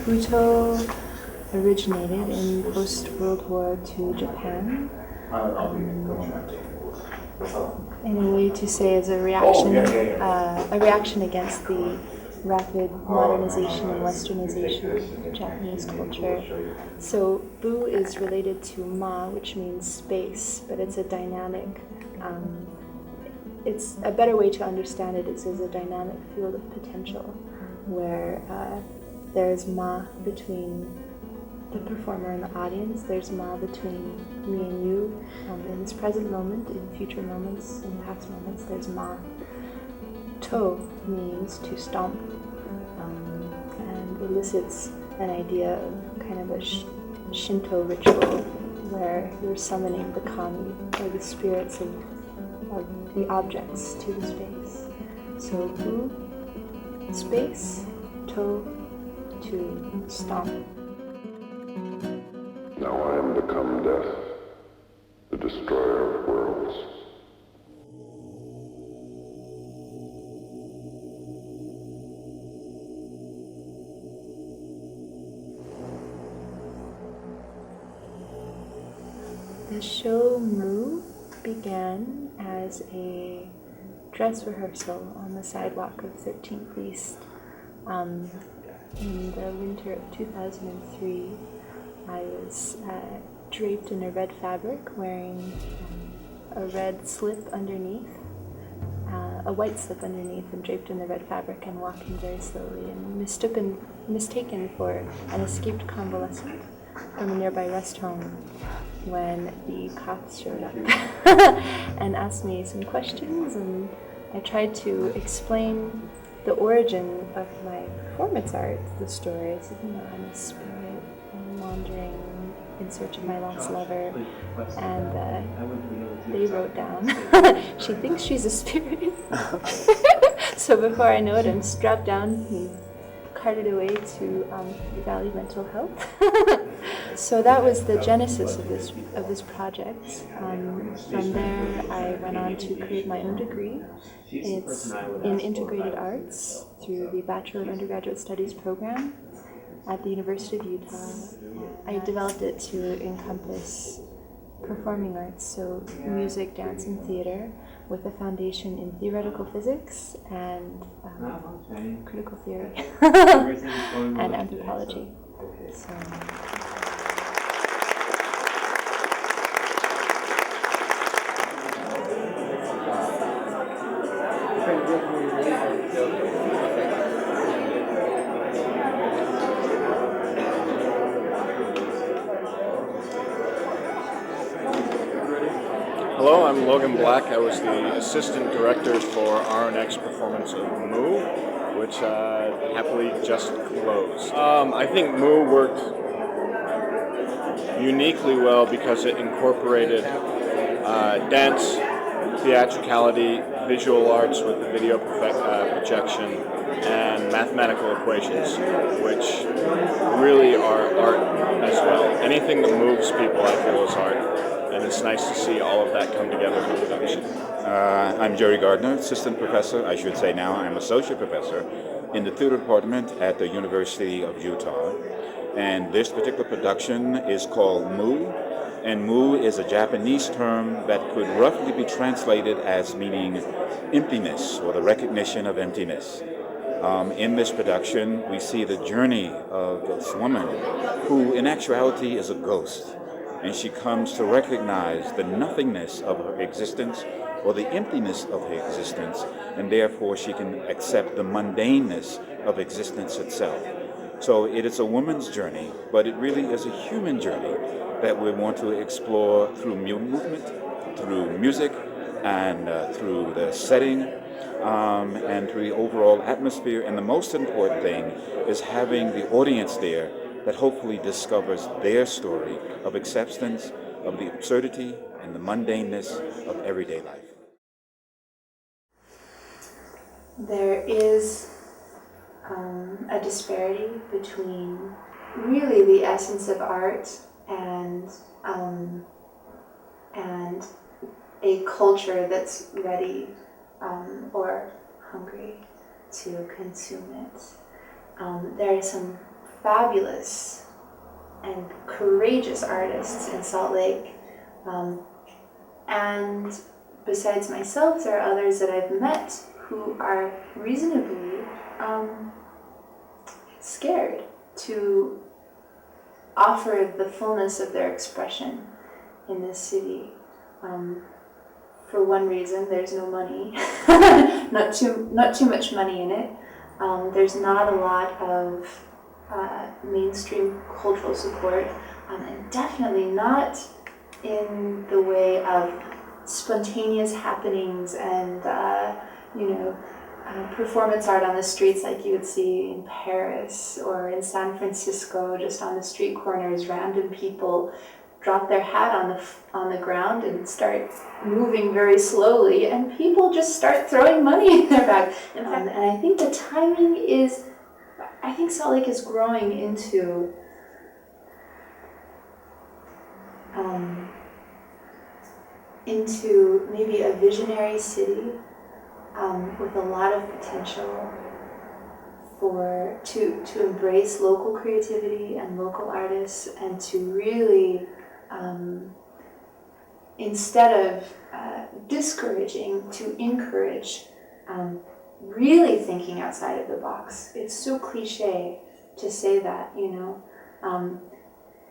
Butoh originated in post-World War II Japan. In a way to say as a reaction against the rapid modernization and westernization of Japanese culture. So Bu is related to Ma, which means space, but it's a dynamic, it's a better way to understand it is as a dynamic field of potential, where there's Ma between the performer and the audience, there's Ma between me and you, in this present moment, in future moments, in past moments, there's Ma. To means to stomp, and elicits an idea of kind of a Shinto ritual where you're summoning the kami, or the spirits of the objects to the space. So Bu, space, To stomp. Now I am become death, the destroyer of worlds. The show Mu began as a dress rehearsal on the sidewalk of 13th East. In the winter of 2003, I was draped in a red fabric, wearing a red slip underneath, a white slip underneath, and draped in the red fabric and walking very slowly, and mistaken for an escaped convalescent from a nearby rest home when the cops showed up and asked me some questions, and I tried to explain the origin of my performance art, the story. I said, I'm a spirit, I'm wandering in search of my lost lover, and they wrote down, she thinks she's a spirit. So before I know it, I'm strapped down and carted away to Valley Mental Health. So that was the genesis of this project. From there, I went on to create my own degree. It's in integrated arts through the Bachelor of Undergraduate Studies program at the University of Utah. I developed it to encompass performing arts, so music, dance, and theater, with a foundation in theoretical physics and critical theory and anthropology. So. Hello, I'm Logan Black. I was the assistant director for Arwen Ek's performance of Mu, which happily just closed. I think Mu worked uniquely well because it incorporated dance, theatricality, visual arts with video projection, and mathematical equations, which really are art as well. Anything that moves people, I feel, is art. And it's nice to see all of that come together in production. I'm Gardner, assistant professor. I should say now I'm associate professor in the theater department at the University of Utah. And this particular production is called Mu. And Mu is a Japanese term that could roughly be translated as meaning emptiness, or the recognition of emptiness. In this production, we see the journey of this woman who in actuality is a ghost. And she comes to recognize the nothingness of her existence, or the emptiness of her existence, and therefore she can accept the mundaneness of existence itself. So it is a woman's journey, but it really is a human journey that we want to explore through movement, through music, and through the setting, and through the overall atmosphere. And the most important thing is having the audience there that hopefully discovers their story of acceptance of the absurdity and the mundaneness of everyday life. There is a disparity between really the essence of art and a culture that's ready or hungry to consume it. There are some fabulous and courageous artists in Salt Lake. And besides myself, there are others that I've met who are reasonably scared to offer the fullness of their expression in this city. For one reason, there's no money, not too much money in it. There's not a lot of mainstream cultural support, and definitely not in the way of spontaneous happenings and performance art on the streets like you would see in Paris or in San Francisco, just on the street corners. Random people drop their hat on the ground and start moving very slowly, and people just start throwing money in their bag. And I think the timing is, I think Salt Lake is growing into maybe a visionary city with a lot of potential to embrace local creativity and local artists, and to really, instead of discouraging, to encourage really thinking outside of the box. It's so cliche to say that,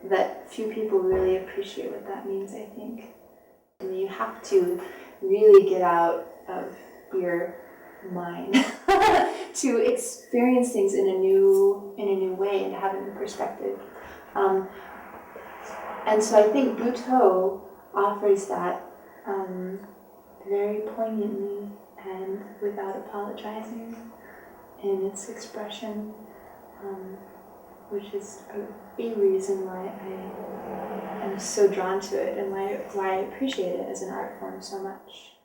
that few people really appreciate what that means, I think. And you have to really get out of your mind to experience things in a new way and to have a new perspective. And so I think Butoh offers that very poignantly and without apologizing in its expression, which is a reason why I am so drawn to it and why I appreciate it as an art form so much.